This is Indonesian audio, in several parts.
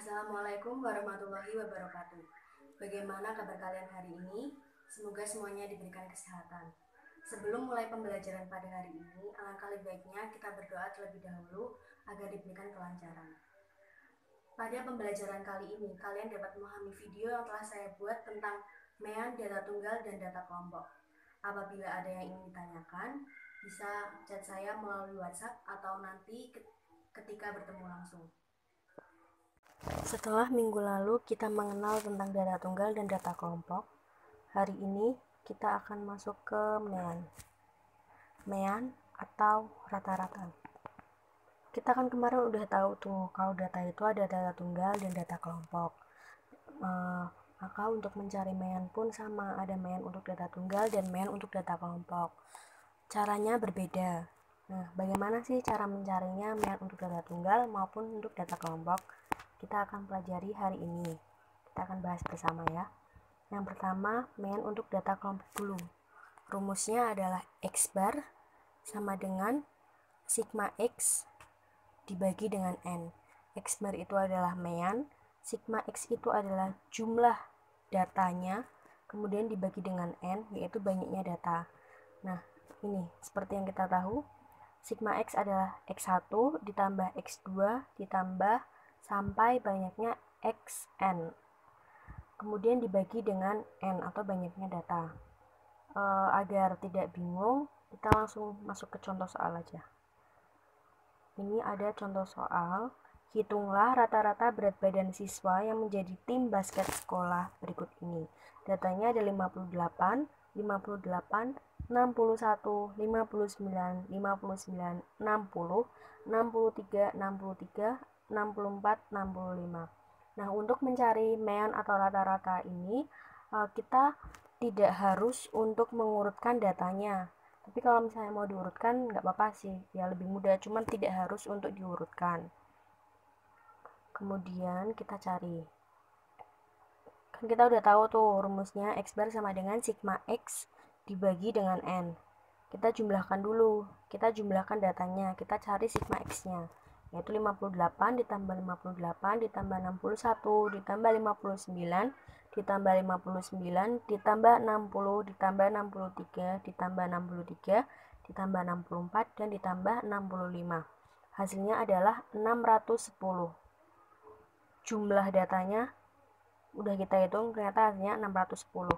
Assalamualaikum warahmatullahi wabarakatuh. Bagaimana kabar kalian hari ini? Semoga semuanya diberikan kesehatan. Sebelum mulai pembelajaran pada hari ini, alangkah lebih baiknya kita berdoa terlebih dahulu agar diberikan kelancaran. Pada pembelajaran kali ini, kalian dapat memahami video yang telah saya buat tentang MEAN, data tunggal, dan data kelompok. Apabila ada yang ingin ditanyakan, bisa chat saya melalui WhatsApp atau nanti ketika bertemu langsung. Setelah minggu lalu kita mengenal tentang data tunggal dan data kelompok, hari ini kita akan masuk ke MEAN. MEAN atau rata-rata. Kita kan kemarin udah tahu tuh kalau data itu ada data tunggal dan data kelompok. Maka untuk mencari MEAN pun sama, ada MEAN untuk data tunggal dan MEAN untuk data kelompok. Caranya berbeda. Nah, bagaimana sih cara mencarinya MEAN untuk data tunggal maupun untuk data kelompok? Kita akan pelajari hari ini. Kita akan bahas bersama ya. Yang pertama, MEAN untuk data kelompok dulu. Rumusnya adalah X bar sama dengan sigma X dibagi dengan N. X bar itu adalah MEAN, sigma X itu adalah jumlah datanya, kemudian dibagi dengan N, yaitu banyaknya data. Nah, ini seperti yang kita tahu, sigma X adalah X1 ditambah X2 ditambah sampai banyaknya Xn. Kemudian dibagi dengan N atau banyaknya data. Agar tidak bingung, kita langsung masuk ke contoh soal aja. Ini ada contoh soal. Hitunglah rata-rata berat badan siswa yang menjadi tim basket sekolah berikut ini. Datanya ada 58, 58, 61, 59, 59, 60, 63, 63, 64, 65. Nah, untuk mencari MEAN atau rata-rata ini, kita tidak harus untuk mengurutkan datanya. Tapi kalau misalnya mau diurutkan, nggak apa-apa sih, ya lebih mudah, cuman tidak harus untuk diurutkan. Kemudian kita cari. Kan kita udah tahu tuh rumusnya X bar sama dengan sigma X dibagi dengan N. Kita jumlahkan dulu, kita jumlahkan datanya, kita cari sigma X-nya. Yaitu 58 ditambah 58 ditambah 61 ditambah 59 ditambah 59 ditambah 60 ditambah 63 ditambah 63 ditambah 64 dan ditambah 65. Hasilnya adalah 610. Jumlah datanya udah kita hitung, ternyata hasilnya 610.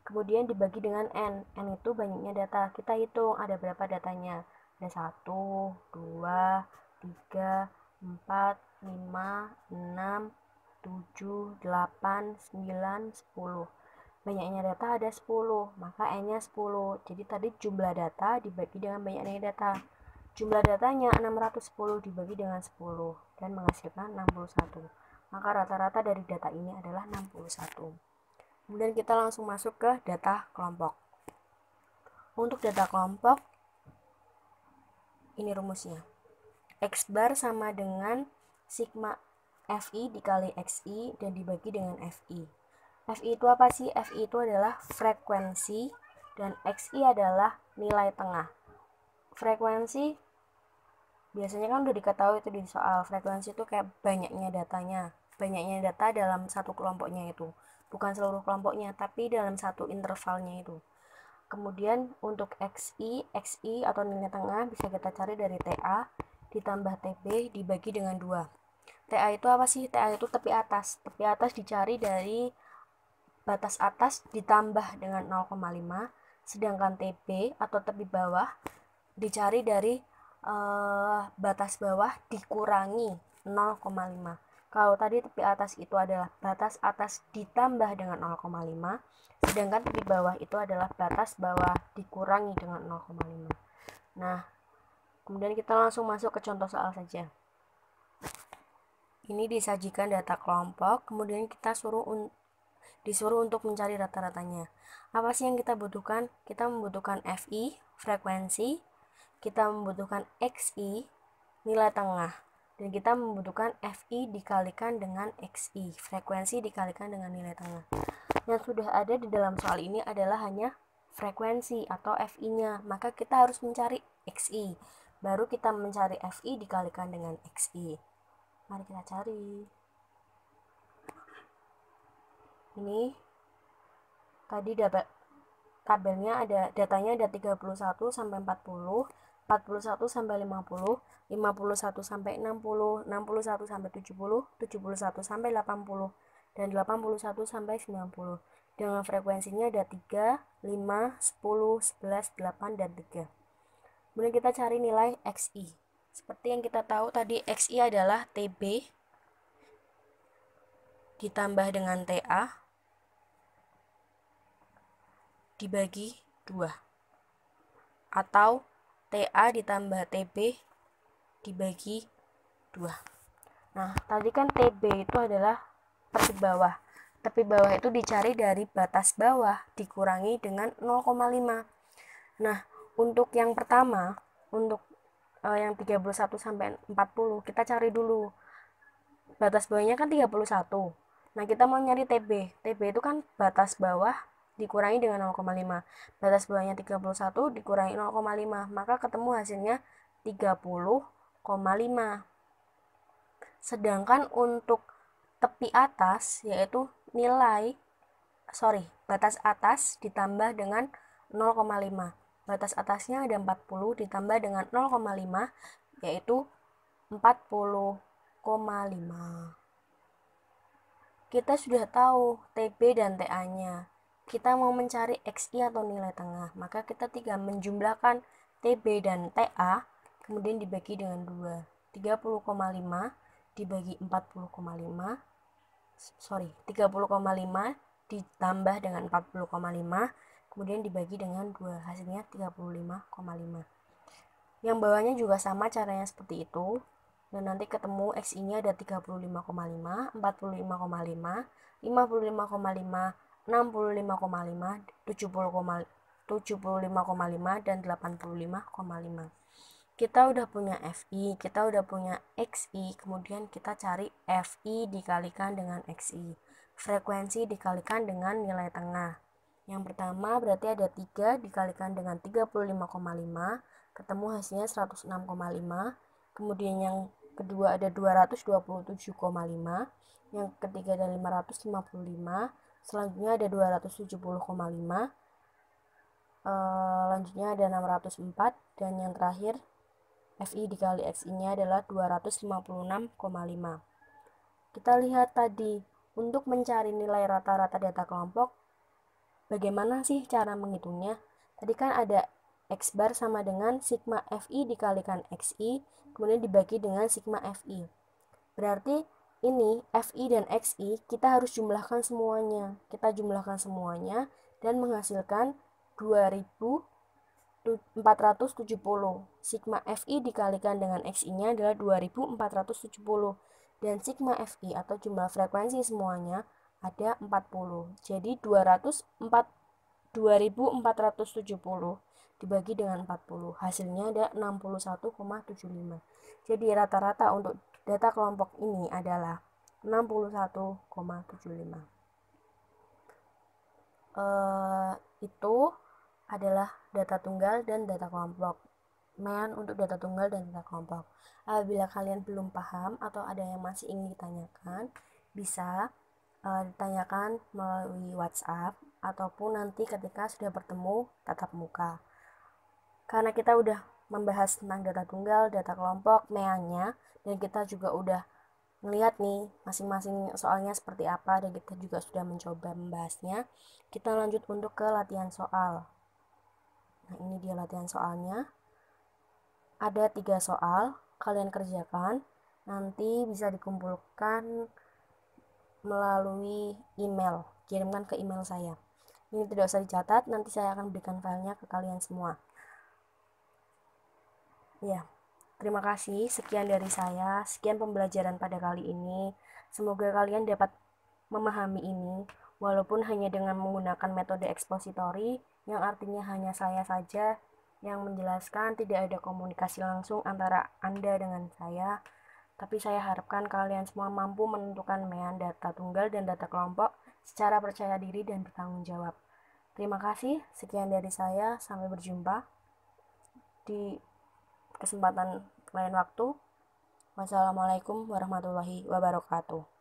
Kemudian dibagi dengan N. N itu banyaknya data. Kita hitung ada berapa datanya. Ada 1, 2, 3, 4, 5, 6, 7, 8, 9, 10. Banyaknya data ada 10, maka N-nya 10. Jadi tadi jumlah data dibagi dengan banyaknya data. Jumlah datanya 610 dibagi dengan 10 dan menghasilkan 61. Maka rata-rata dari data ini adalah 61. Kemudian kita langsung masuk ke data kelompok. Untuk data kelompok, ini rumusnya. X bar sama dengan sigma FI dikali XI dan dibagi dengan FI. FI itu apa sih? FI itu adalah frekuensi dan XI adalah nilai tengah. Frekuensi biasanya kan udah diketahui itu di soal. Frekuensi itu kayak banyaknya datanya. Banyaknya data dalam satu kelompoknya itu. Bukan seluruh kelompoknya, tapi dalam satu intervalnya itu. Kemudian untuk XI atau nilai tengah bisa kita cari dari TA ditambah TB dibagi dengan 2. TA itu apa sih? TA itu tepi atas. Tepi atas dicari dari batas atas ditambah dengan 0,5, sedangkan TB atau tepi bawah dicari dari batas bawah dikurangi 0,5. Kalau tadi tepi atas itu adalah batas atas ditambah dengan 0,5, sedangkan tepi bawah itu adalah batas bawah dikurangi dengan 0,5. Nah, kemudian kita langsung masuk ke contoh soal saja. Ini disajikan data kelompok, kemudian kita disuruh untuk mencari rata-ratanya. Apa sih yang kita butuhkan? Kita membutuhkan FI, frekuensi, kita membutuhkan XI, nilai tengah, dan kita membutuhkan FI dikalikan dengan XI, frekuensi dikalikan dengan nilai tengah. Yang sudah ada di dalam soal ini adalah hanya frekuensi atau FI-nya, maka kita harus mencari XI, baru kita mencari FI dikalikan dengan XI. Mari kita cari. Ini tadi tabelnya datanya ada 31 sampai 40, 41 sampai 50, 51 sampai 60, 61 sampai 70, 71 sampai 80, dan 81 sampai 90. Dengan frekuensinya ada 3, 5, 10, 11, 8, dan 3. Kemudian kita cari nilai XI. Seperti yang kita tahu tadi, XI adalah TB ditambah dengan TA dibagi 2, atau TA ditambah TB dibagi 2. Nah, tadi kan TB itu adalah tepi bawah. Tepi bawah itu dicari dari batas bawah dikurangi dengan 0,5. Nah, untuk yang pertama, untuk yang 31 sampai 40, kita cari dulu. Batas bawahnya kan 31. Nah, kita mau nyari TB. TB itu kan batas bawah dikurangi dengan 0,5. Batas bawahnya 31 dikurangi 0,5, maka ketemu hasilnya 30,5. Sedangkan untuk tepi atas, yaitu batas atas ditambah dengan 0,5. Batas atasnya ada 40 ditambah dengan 0,5, yaitu 40,5. Kita sudah tahu TB dan TA-nya. Kita mau mencari XI atau nilai tengah, maka kita tinggal menjumlahkan TB dan TA, kemudian dibagi dengan 2. 30,5 dibagi 40,5, 30,5 ditambah dengan 40,5, kemudian dibagi dengan 2, hasilnya 35,5. Yang bawahnya juga sama caranya seperti itu. Dan nanti ketemu XI-nya ada 35,5, 45,5, 55,5, 65,5, 75,5, dan 85,5. Kita udah punya FI, kita udah punya XI, kemudian kita cari FI dikalikan dengan XI. Frekuensi dikalikan dengan nilai tengah. Yang pertama berarti ada 3 dikalikan dengan 35,5, ketemu hasilnya 106,5. Kemudian yang kedua ada 227,5, yang ketiga ada 555, selanjutnya ada 270,5, lanjutnya ada 604, dan yang terakhir FI dikali XI-nya adalah 256,5. Kita lihat tadi, untuk mencari nilai rata-rata data kelompok, bagaimana sih cara menghitungnya? Tadi kan ada X bar sama dengan sigma FI dikalikan XI, kemudian dibagi dengan sigma FI. Berarti ini FI dan XI kita harus jumlahkan semuanya. Kita jumlahkan semuanya dan menghasilkan 2470. Sigma FI dikalikan dengan XI-nya adalah 2470. Dan sigma FI atau jumlah frekuensi semuanya ada 40. Jadi 2470 dibagi dengan 40. Hasilnya ada 61,75. Jadi rata-rata untuk data kelompok ini adalah 61,75. Itu adalah data tunggal dan data kelompok. Mean untuk data tunggal dan data kelompok. Apabila kalian belum paham atau ada yang masih ingin ditanyakan, bisa ditanyakan melalui WhatsApp ataupun nanti ketika sudah bertemu tatap muka. Karena kita udah membahas tentang data tunggal, data kelompok, meannya, dan kita juga udah melihat nih masing-masing soalnya seperti apa, dan kita juga sudah mencoba membahasnya. Kita lanjut untuk ke latihan soal. Nah, ini dia latihan soalnya. Ada 3 soal, kalian kerjakan, nanti bisa dikumpulkan melalui email, kirimkan ke email saya. Ini tidak usah dicatat, nanti saya akan berikan filenya ke kalian semua. Ya, terima kasih, sekian dari saya, sekian pembelajaran pada kali ini. Semoga kalian dapat memahami ini, walaupun hanya dengan menggunakan metode ekspositori, yang artinya hanya saya saja yang menjelaskan, tidak ada komunikasi langsung antara Anda dengan saya. Tapi saya harapkan kalian semua mampu menentukan mean data tunggal dan data kelompok secara percaya diri dan bertanggung jawab. Terima kasih, sekian dari saya, sampai berjumpa di kesempatan lain waktu. Wassalamualaikum warahmatullahi wabarakatuh.